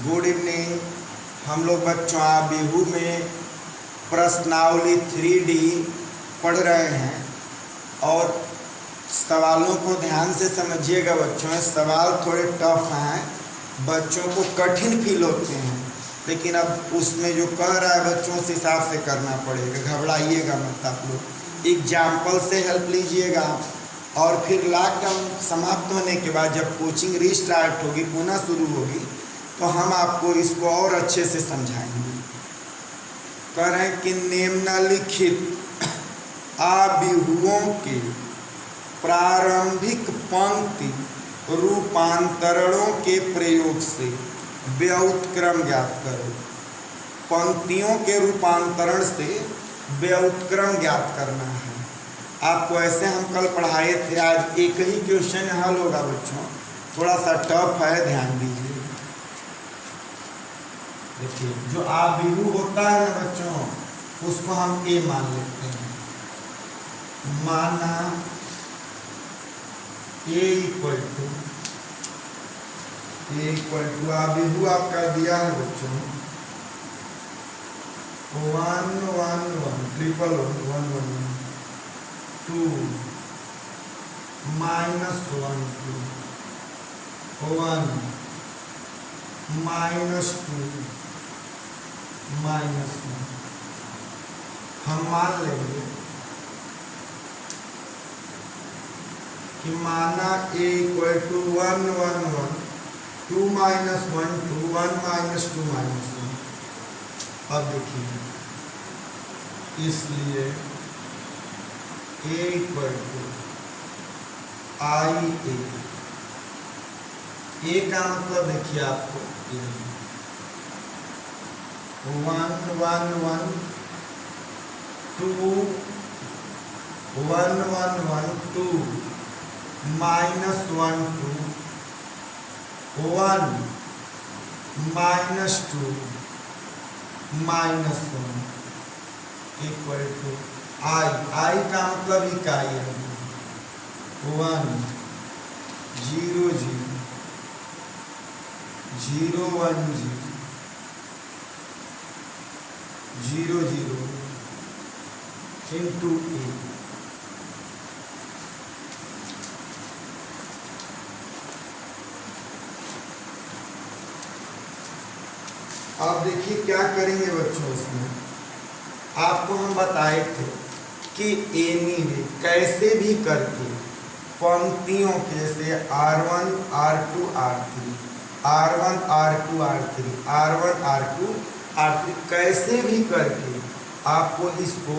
Good evening. हम लोग बच्चों बिहू में प्रश्नावली 3D पढ़ रहे हैं और सवालों को ध्यान से समझिएगा बच्चों। सवाल थोड़े टफ हैं, बच्चों को कठिन फील होते हैं, लेकिन अब उसमें जो कह रहा है बच्चों उस हिसाब से करना पड़ेगा। घबराइएगा मत आप लोग, एग्जाम्पल से हेल्प लीजिएगा। और फिर लॉकडाउन समाप्त होने के बाद जब कोचिंग रीस्टार्ट होगी, पुनः शुरू होगी, तो हम आपको इसको और अच्छे से समझाएंगे। कह रहे हैं कि निम्नलिखित आबिहुओं के प्रारंभिक पंक्ति रूपांतरणों के प्रयोग से व्युत्क्रम ज्ञात करो। पंक्तियों के रूपांतरण से व्युत्क्रम ज्ञात करना है। आपको ऐसे हम कल पढ़ाए थे, आज एक ही क्वेश्चन हल होगा बच्चों, थोड़ा सा टफ है, ध्यान दीजिए। देखिए, जो आबिहू होता है ना बच्चों, उसको हम ए मान लेते हैं। माना ए इक्वल टू आबिहू आपका दिया है बच्चों 1 1 1 ट्रिपल 1 1 1 2 -1 2 1 -2 -1। हम मान लेंगे कि माना a इक्वल टू 1 1 1 2 -1 2 1 -2 -1। अब देखिए, इसलिए a equal to i a का मतलब देखिए आपको 1 1 1 2 1 1 1 2 -1 2 1 -2 -1 इक्वल टू i का मतलब इकाई है 1 0 0 0 1 0 0 0 into a। आप देखिए क्या करेंगे बच्चों, इसमें आपको हम बताए थे कि एनीवे कैसे भी करके पंक्तियों के जैसे R1 R2 R3 R1 R2 R3 R1 R2 R3 कैसे भी करके आपको इसको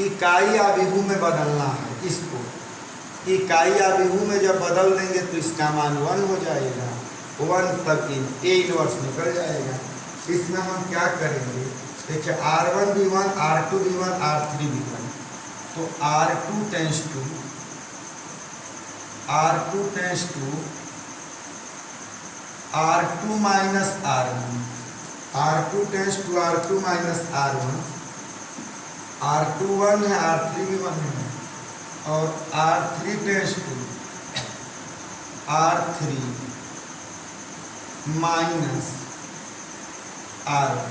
इकाई आबिहू में बदलना है। इसको इकाई आबिहू में जब बदल देंगे तो इसका मान 1 हो जाएगा, 1 तक ए इनवर्स निकल जाएगा। इसमें हम क्या करेंगे, देखिए R1 भी 1 R2 भी 1 R3 भी 1, तो R2 tends to R2 minus R1 R2 tends to R2 minus R1। R2 1 है, R3 भी 1 है, और R3 tense to R3 minus R1।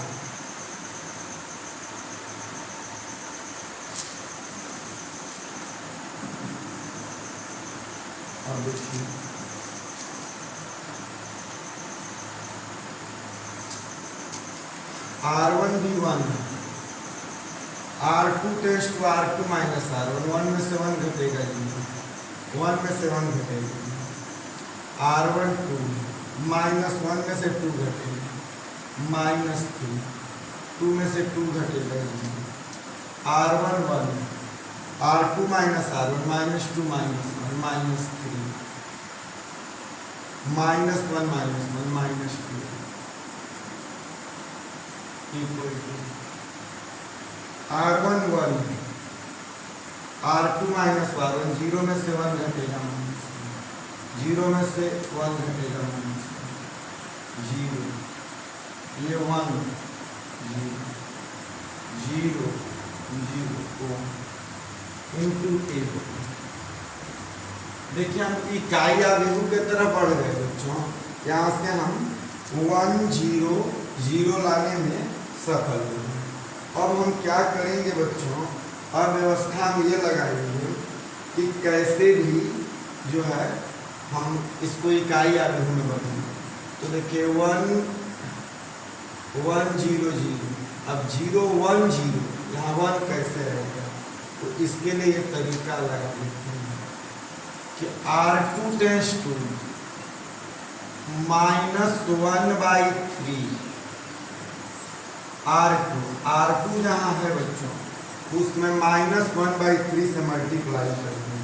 अब देखिए R1 भी 1 है, R2 tends to R2 minus R1, 1 में से 1 घटेगा, 1 में से 1 घटेगा। R1 2 -1 में से 2 घटेगा, -3 2 में से 2 घटेगा। R1 1 R2 minus R1 -2 -1 -3 -1 -1 -2 equal to R1 1 R2 minus R1 0 में से 1 घटेगा, 0 में से 1 घटेगा, 0 ये 1 0 0 0 इंटू ए। देखिए हम इकाई आबिहू की तरफ बढ़ गए बच्चों। यहाँ से हम 1 0 0 लाने में सफल हुए। अब हम क्या करेंगे बच्चों, अब व्यवस्था हम ये लगाएंगे कि कैसे भी जो है हम इसको इकाई आव्यूह में बदलेंगे। तो देखिए 1 1 0 0, अब 0 1 0, यहाँ 1 कैसे रहेगा, तो इसके लिए ये तरीका लगा देते हैं कि R2 टेंस टू -1/3 R2 जहाँ है बच्चों उसमें -1/3 से मल्टीप्लाई कर दें।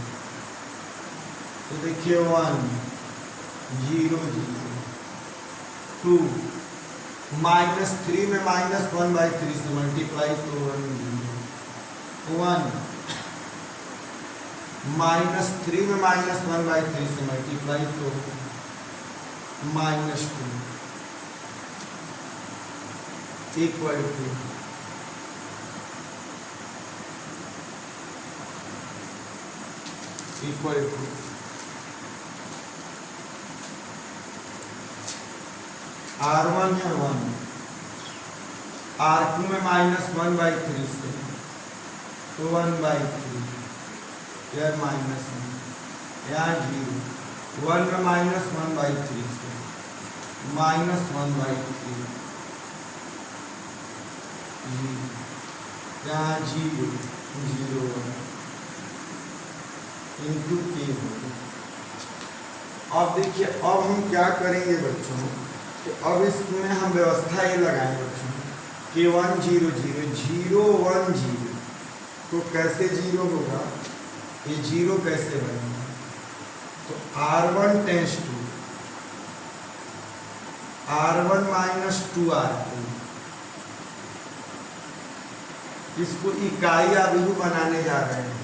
तो देखिए 1 0 0, 2 -3 में -1/3 से मल्टीप्लाई तो 1 0, 1 -3 में -1/3 से मल्टीप्लाई तो -2 इक्वल टू R1 है 1, R2 में -1/3 से तो 1/3, यह -1, यहाँ 0, 1 में -1/3 से -1/3, यहाँ 0 0 1 इंटू के होगा। अब देखिए अब हम क्या करेंगे बच्चों, तो अब इसमें हम व्यवस्था ये लगाएंगे बच्चों कि 1 0 0 0 1 0, तो कैसे 0 होगा, ये 0 कैसे बनेगा, तो R1 tense to R1 -2 R2, इसको इकाई आव्यूह बनाने जा रहे हैं।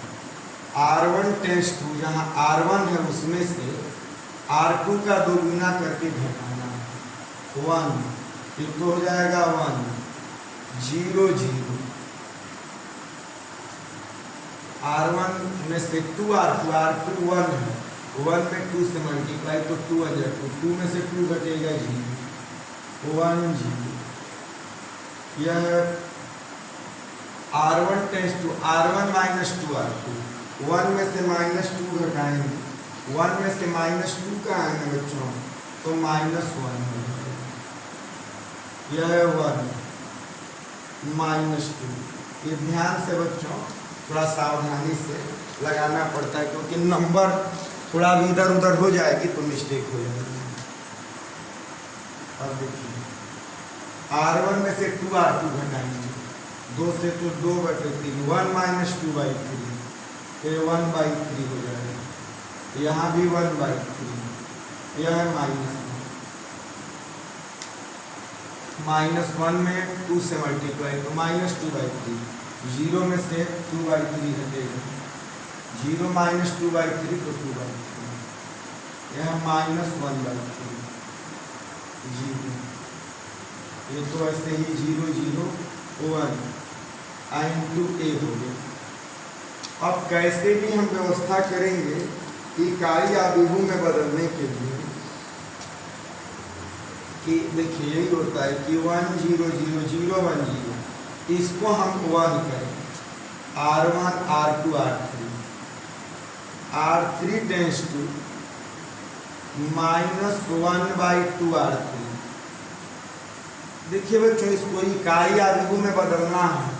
R1 टेंस टू, जहाँ R1 है उसमें से R2 का 2 गुना करके घटाना है 1, फिर तो हो जाएगा 1 0 0, R1 में से 2 R2 1 है, 1 में 2 से मल्टीप्लाई तो 2 आ जाएगा, 2 में से 2 घटेगा 0 1 0, यह R1 tense to R1 -2 R2, 1 में से -2 घटाएंगे, 1 में से -2 का आएंगे बच्चों तो -1 हो जाएगा, यह है 1 -2। ये ध्यान से बच्चों थोड़ा सावधानी से लगाना पड़ता है, क्योंकि नंबर थोड़ा भी इधर उधर हो जाएगी तो मिस्टेक हो जाएगी। अब देखिए R1 में से 2 R2 घटाएंगे, 2 से तो 2/3, 1 -2/3, ये 1/3 हो जाएगा, यहाँ भी 1/3, यह है -1 में 2 से मल्टीप्लाई तो -2/3, 0 में से 2/3 हटेगा, 0 -2/3 तो 2/3, यह -1/3 0, ये तो ऐसे ही 0 0 1 इंटू a हो गया। अब कैसे भी हम व्यवस्था करेंगे इकाई आव्यूह में बदलने के लिए, कि देखिए यही होता है कि 1 0 0 0 1 0, इसको हम 1 करें, R1 R2 R3 tense to -1/2 R3। देखिए बच्चों इसको इकाई आव्यूह में बदलना है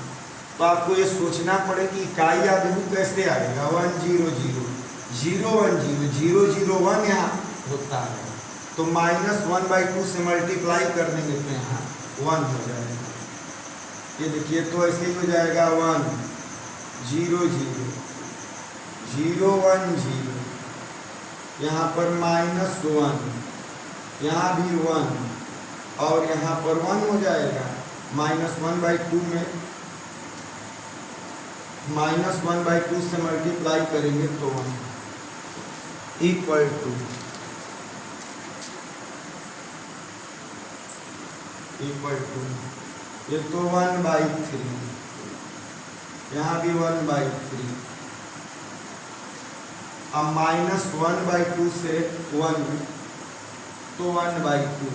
तो आपको ये सोचना पड़े कि इकाई आव्यूह कैसे आएगा। 1 0 0 0 1 0 0 0 1 यहाँ होता है तो -1/2 से मल्टीप्लाई कर देंगे तो यहाँ 1 हो जाएगा। ये देखिए तो ऐसे ही हो जाएगा 1 0 0 0 1 0, यहाँ पर -1, यहाँ भी 1 और यहाँ पर 1 हो जाएगा। -1/2 में -1/2 से मल्टीप्लाई करेंगे तो 1 इक्वल टू ये तो 1/3, यहाँ भी 1/3। अब -1/2 से 1 तो 1/2,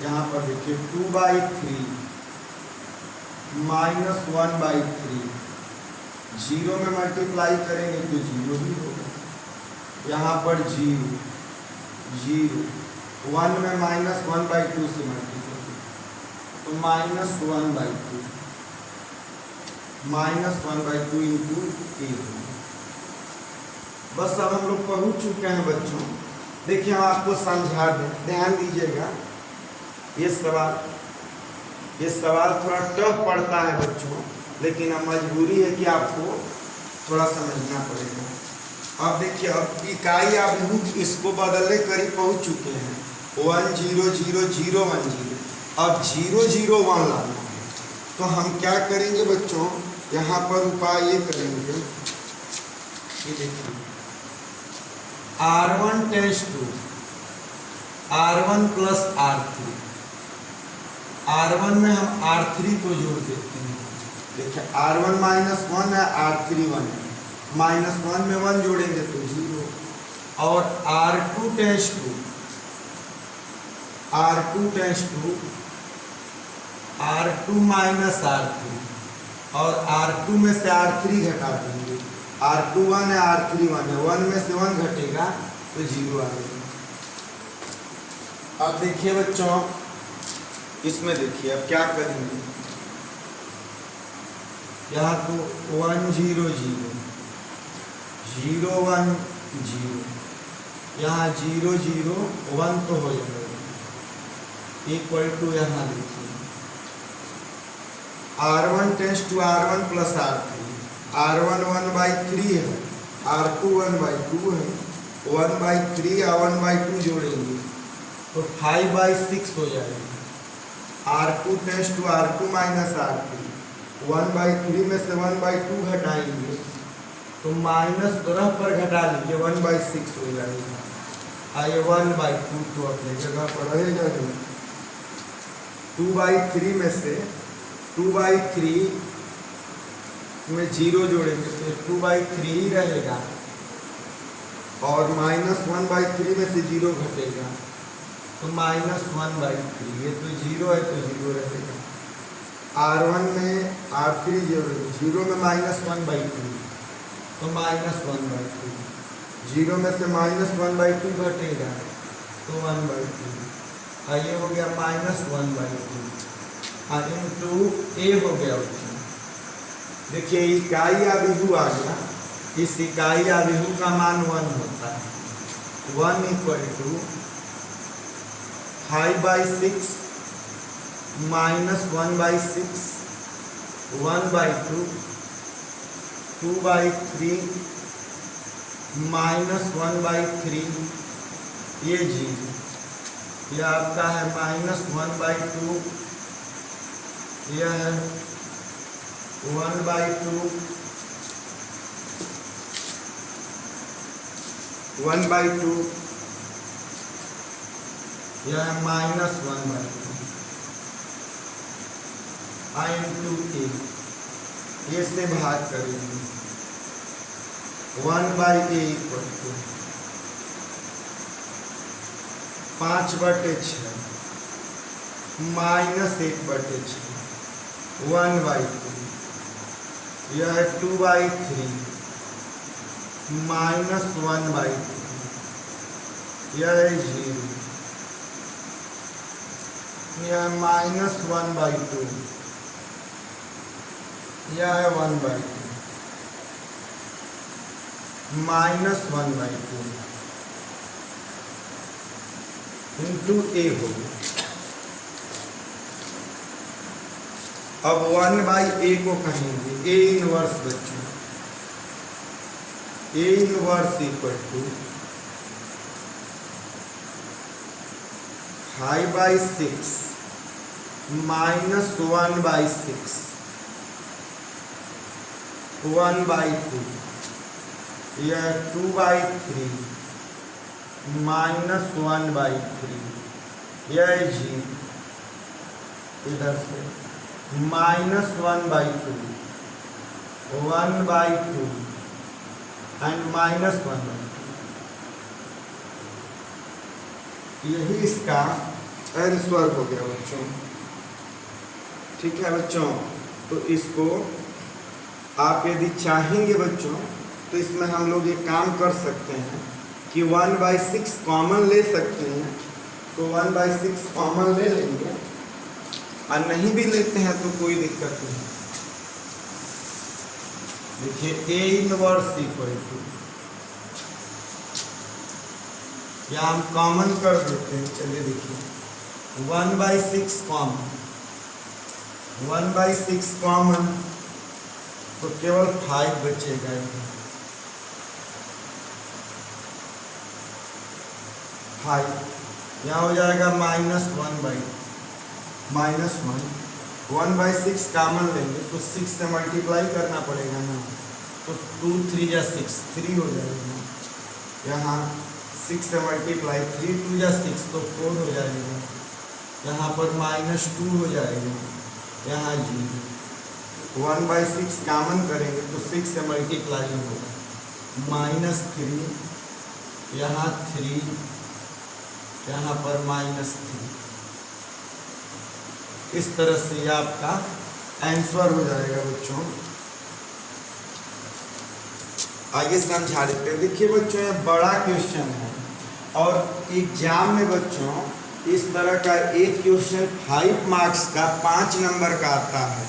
यहाँ पर देखिए 2/3 -1/3, 0 में मल्टीप्लाई करेंगे तो 0 ही होगा। यहाँ पर 0 0, 1 में -1/2 से मल्टीप्लाई तो -1/2 इंटू ए। बस अब हम लोग पहुँच चुके हैं बच्चों। देखिए हम आपको समझा दें, ध्यान दीजिएगा। ये सवाल थोड़ा टफ पड़ता है बच्चों, लेकिन अब मजबूरी है कि आपको थोड़ा समझना पड़ेगा। अब देखिए, अब इकाई अभिमुख इसको बदलने करीब पहुंच चुके हैं। 1 0 0 0 1 0। अब 0 0 1 लाना है, तो हम क्या करेंगे बच्चों, यहाँ पर उपाय ये करेंगे कि देखिए R1 tense to R1 plus R3, R1 में हम R3 को जोड़ देते हैं। देखिए R1 -1 है, R3 1 है, -1 में 1 जोड़ेंगे तो 0। और R2 tends to R2 minus R3, और R2 में से R3 घटा देंगे। R2 1 है, R3 1 है, 1 में से 1 घटेगा तो 0 आएगा। अब देखिए बच्चों, इसमें देखिए अब क्या करेंगे। यहाँ तो 1 0 0 0 1 0, यहाँ 0 0 1 तो हो जाएगा, इक्वल टू यहाँ देखिए R1 tense to R1 plus R3, R1 1/3 है, R2 1/2 है, 1/3 या 1/2 जोड़ेंगे तो 5/6 हो जाएगा। R2 tends to R2 minus R3, 1/3 में से 1/2 घटाएंगे तो -12 पर घटा लीजिए 1/6 हो जाएगा। आइए 1/2 तो अपनी जगह पर रहेगा। 2/3 में से 2/3 में 0 जोड़ेंगे तो 2/3 ही रहेगा, और -1/3 में से 0 घटेगा तो -1/3, ये तो 0 है तो 0 रहेगा। R1 में R3 जोड़ेंगे, 0 में -1/2 तो -1/2, 0 में से -1/2 घटेगा तो 1/2, ये हो गया -1/2 इंटू ए हो गया। देखिए इकाई अभिभु आ गया, इस इकाई अभिभु का मान 1 होता है। 1 इक्वल टू 5/6 -1/6 1/2 2/3 -1/3, ये 0, यह आपका है -1/2, यह है 1/2 1/2, यह है -1/2 इंटू ए। ये से भाग करेंगे 1/a इक्वल टू 5/6 -1/6 1/2, यह है 2/3 -1/2, यह है 0, यह है -1/2, यह है 1/2 -1/2 इंटू ए हो गया। अब 1/a को कहेंगे ए इनवर्स बच्चों, ए इनवर्स इक्वल टू 5/6 -1/6 1/2, यह 2/3 -1/3, यह 0, इधर से -1/2 1/2 एंड -1/2, यही इसका एन स्क्वायर हो गया बच्चों। ठीक है बच्चों, तो इसको आप यदि चाहेंगे बच्चों तो इसमें हम लोग ये काम कर सकते हैं कि 1/6 कॉमन ले सकते हैं, तो 1/6 कॉमन ले लेंगे, और नहीं भी लेते हैं तो कोई दिक्कत नहीं। देखिए A इनवर्स इक्वल टू, या हम कॉमन कर देते हैं, चलिए देखिए 1/6 कॉमन, 1/6 कॉमन तो केवल 5 बचेगा। यहाँ हो जाएगा -1/1, 1/6 कॉमन लेंगे तो 6 से मल्टीप्लाई करना पड़ेगा ना, तो 2 3 जा 6, 3 हो जाएगा। यहाँ 6 से मल्टीप्लाई, 3 2 जा 6 तो 4 हो जाएगा। यहाँ पर -2 हो जाएगा, यहाँ 0। 1/6 कॉमन करेंगे तो 6 से मल्टीप्लाई होगा, -3, यहाँ 3, यहाँ पर -3। इस तरह से ये आपका आंसर हो जाएगा बच्चों। आइए समझा देते हैं। देखिए बच्चों ये बड़ा क्वेश्चन है और एग्जाम में बच्चों इस तरह का एक क्वेश्चन 5 मार्क्स का 5 नंबर का आता है।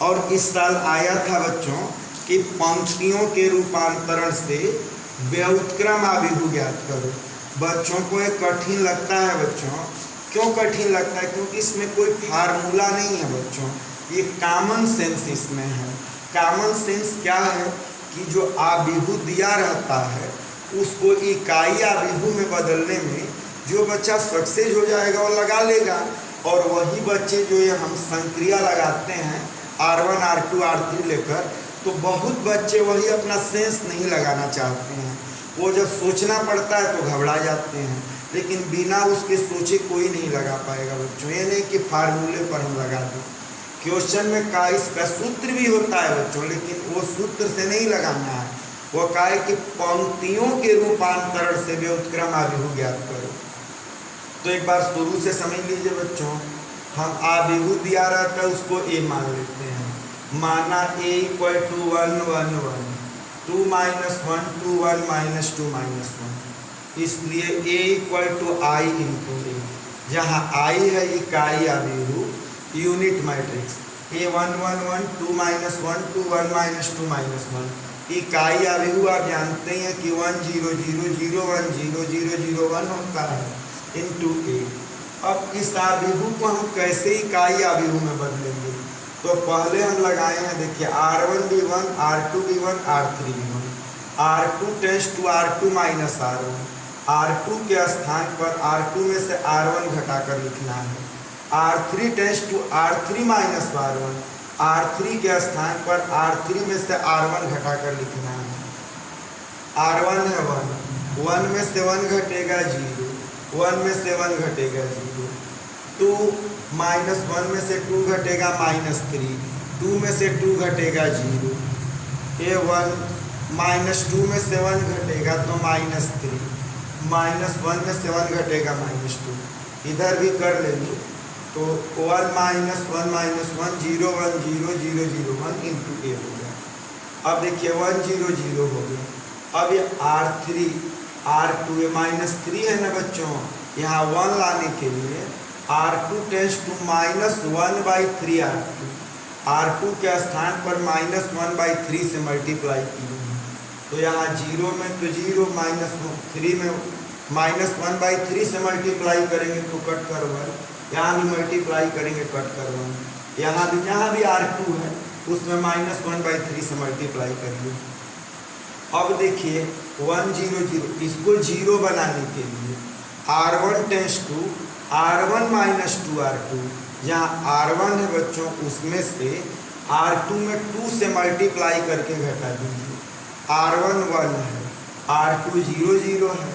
और इस साल आया था बच्चों कि पंक्तियों के रूपांतरण से व्युत्क्रम आव्यूह ज्ञात करो। बच्चों को ये कठिन लगता है बच्चों, क्यों कठिन लगता है? क्योंकि इसमें कोई फार्मूला नहीं है बच्चों, ये कॉमन सेंस इसमें है। कॉमन सेंस क्या है कि जो आव्यूह दिया रहता है उसको इकाई आव्यूह में बदलने में जो बच्चा सक्सेस हो जाएगा वो लगा लेगा, और वही बच्चे जो ये हम संक्रिया लगाते हैं R1 R2 R3 लेकर, तो बहुत बच्चे वही अपना सेंस नहीं लगाना चाहते हैं। वो जब सोचना पड़ता है तो घबरा जाते हैं, लेकिन बिना उसके सोचे कोई नहीं लगा पाएगा बच्चों। ये नहीं कि फार्मूले पर हम लगा दें, क्वेश्चन में का इसका सूत्र भी होता है बच्चों, लेकिन वो सूत्र से नहीं लगाना है। वो कहा है कि पंक्तियों के रूपांतरण से व्युत्क्रम आव्यूह ज्ञात करो। तो एक बार शुरू से समझ लीजिए बच्चों, हम आव्यूह दिया रहता है उसको A मान लेते हैं। माना A = 1 1 1, 2 - 1 2 1 -2 -1, इसलिए A = I × A, जहाँ I है इकाई आव्यूह यूनिट मैट्रिक्स। A 1 1 1 2 - 1 2 1 -2 -1, इकाई आव्यूह आप जानते हैं कि 1 0 0 0 1 0 0 0 1 होता है इंटू A। अब इस आव्यूह को हम कैसे इकाई आव्यूह में बदलेंगे? तो पहले हम लगाए हैं, देखिए R1 B1 R2 B1 R3 B1, R2 tends to R2 - R1, R2 के स्थान पर R2 में से R1 घटाकर लिखना है। R3 tends to R3 - R1, R3 के स्थान पर R3 में से R1 घटाकर लिखना है। R1 है 1, 1 में से 1 घटेगा 0, 1 में से 1 घटेगा 0, 2 -1 में से 2 घटेगा -3, 2 में से 2 घटेगा 0, A1 -2 में से 1 घटेगा तो -3, -1 में से 1 घटेगा -2, इधर भी कर लेंगे तो 1 - 1 -1 0 1 0 0 0 1 इंटू A हो गया। अब देखिए 1 0 0 हो गया। अब ये R3 R2 ये -3 है ना बच्चों, यहाँ 1 लाने के लिए R2 tends to -1/3 R2, R2 के स्थान पर -1/3 से मल्टीप्लाई किए हैं, तो यहाँ 0 में तो 0 -3 में -1/3 से मल्टीप्लाई करेंगे तो कट कर 1, यहाँ भी मल्टीप्लाई करेंगे कट कर 1, यहाँ भी R2 है उसमें -1/3 से मल्टीप्लाई करिए। अब देखिए 1 0 0, इसको 0 बनाने के लिए R1 tends to R1 - 2 R2, जहाँ R1 है बच्चों उसमें से R2 में 2 से मल्टीप्लाई करके घटा दीजिए। R1 1 है, R2 0 0 है,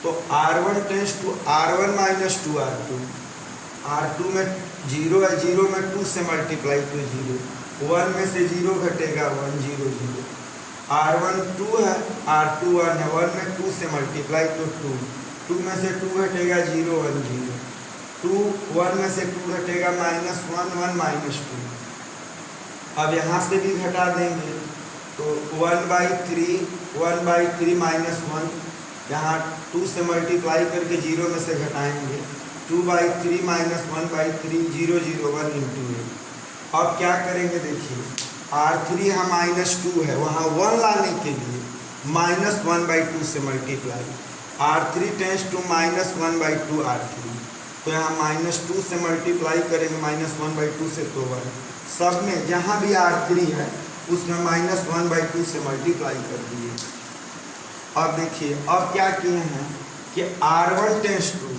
तो R1 tends to R1 - 2 R2, R2 में 0 है, 0 में 2 से मल्टीप्लाई तो 0, 1 में से 0 घटेगा 1 0 0, R1 2 है, R2 1 है, 1 में 2 से मल्टीप्लाई तो 2, 2 में से 2 घटेगा 0 1 0, 2 1 में से 2 घटेगा -1 1 -2। अब यहाँ से भी घटा देंगे तो 1/3 -1, यहाँ 2 से मल्टीप्लाई करके 0 में से घटाएंगे 2/3 -1/3 0 0 1 × 8। अब क्या करेंगे देखिए R3 यहाँ -2 है, वहाँ 1 लाने के लिए -1/2 से multiply, R3 tense to -1/2 R3, तो यहाँ -2 से मल्टीप्लाई करेंगे -1/2 से तो 1, सब में जहाँ भी R3 है उसमें -1/2 से मल्टीप्लाई कर दिए। अब देखिए अब क्या किए हैं कि R1 tense to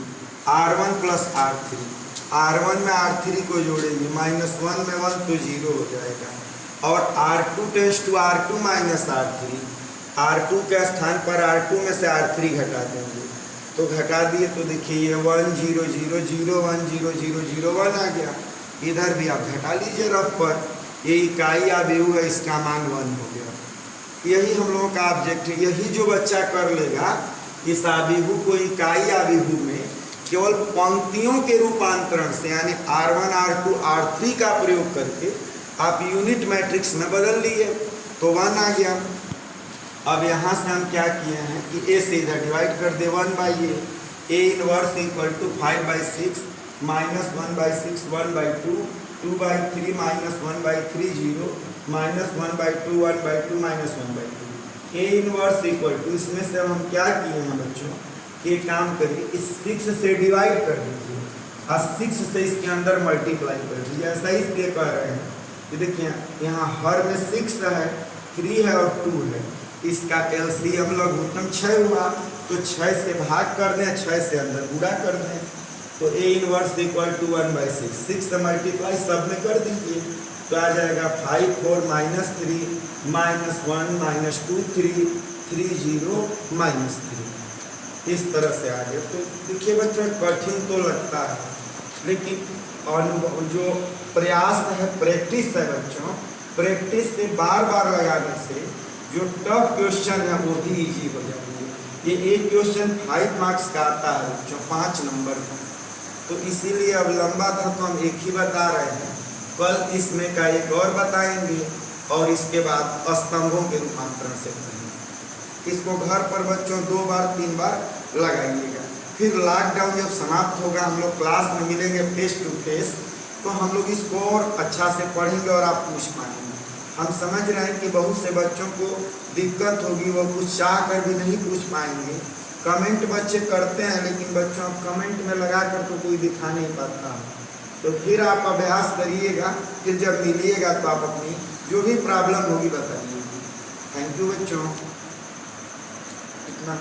R1 + R3, R1 में R3 को जोड़ेंगे -1 में 1 तो 0 हो जाएगा, और R2 tends to R2 - R3, R2 के स्थान पर R2 में से R3 घटा देंगे, तो घटा दिए तो देखिए ये 1 0 0 0 1 0 0 0 1 आ गया। इधर भी आप घटा लीजिए रफ पर, ये इकाई आव्यूह है, इसका मान 1 हो गया। यही हम लोगों का ऑब्जेक्ट है। यही जो बच्चा कर लेगा इस आव्यूह को इकाई आव्यूह में केवल पंक्तियों के रूपांतरण से, यानी R1 R2 R3 का प्रयोग करके आप यूनिट मैट्रिक्स में बदल लिए तो 1 आ गया। अब यहाँ से हम क्या किए हैं कि A से इधर डिवाइड कर दे 1/A, A inverse = 5/6 -1/6 1/2 2/3 -1/3 0 -1/2 1/2 -1/2। A inverse = इसमें से हम क्या किए हैं बच्चों कि काम करिए इस 6 से डिवाइड कर दीजिए और 6 से इसके अंदर मल्टीप्लाई कर दीजिए। ऐसा इसलिए कह रहे हैं कि देखिए यहाँ हर में 6 है, 3 है और 2 है, इसका LCM लघुत्तम 6 हुआ, तो 6 से भाग कर दें, 6 से अंदर गुणा कर दें, तो A इनवर्स = 1/6, 6 से मल्टीप्लाई सब में कर दीजिए तो आ जाएगा 5 4 -3 -1 -2 3 3 0 -3। इस तरह से आ गया। तो देखिए बच्चों कठिन तो लगता है, लेकिन अनुभव जो प्रयास है, प्रैक्टिस है बच्चों, प्रैक्टिस से बार बार लगाने से जो टफ क्वेश्चन है वो भी इजी हो जाएंगे। ये एक क्वेश्चन 5 मार्क्स का आता है बच्चों, 5 नंबर का, तो इसीलिए अब लंबा था तो हम एक ही बता रहे हैं, कल इसमें का एक और बताएंगे और इसके बाद स्तंभों के रूपांतरण से करेंगे। इसको घर पर बच्चों 2 बार 3 बार लगाइएगा। फिर लॉकडाउन जब समाप्त होगा, हम लोग क्लास में मिलेंगे फेस टू फेस, तो हम लोग इसको और अच्छा से पढ़ेंगे और आप पूछ पाएंगे। हम समझ रहे हैं कि बहुत से बच्चों को दिक्कत होगी, वो कुछ चाह कर भी नहीं पूछ पाएंगे। कमेंट बच्चे करते हैं, लेकिन बच्चों आप कमेंट में लगा कर तो कोई दिखा नहीं पाता, तो फिर आप अभ्यास करिएगा, फिर जब मिलिएगा तो आप अपनी जो भी प्रॉब्लम होगी बताइएगा। थैंक यू बच्चों, इतना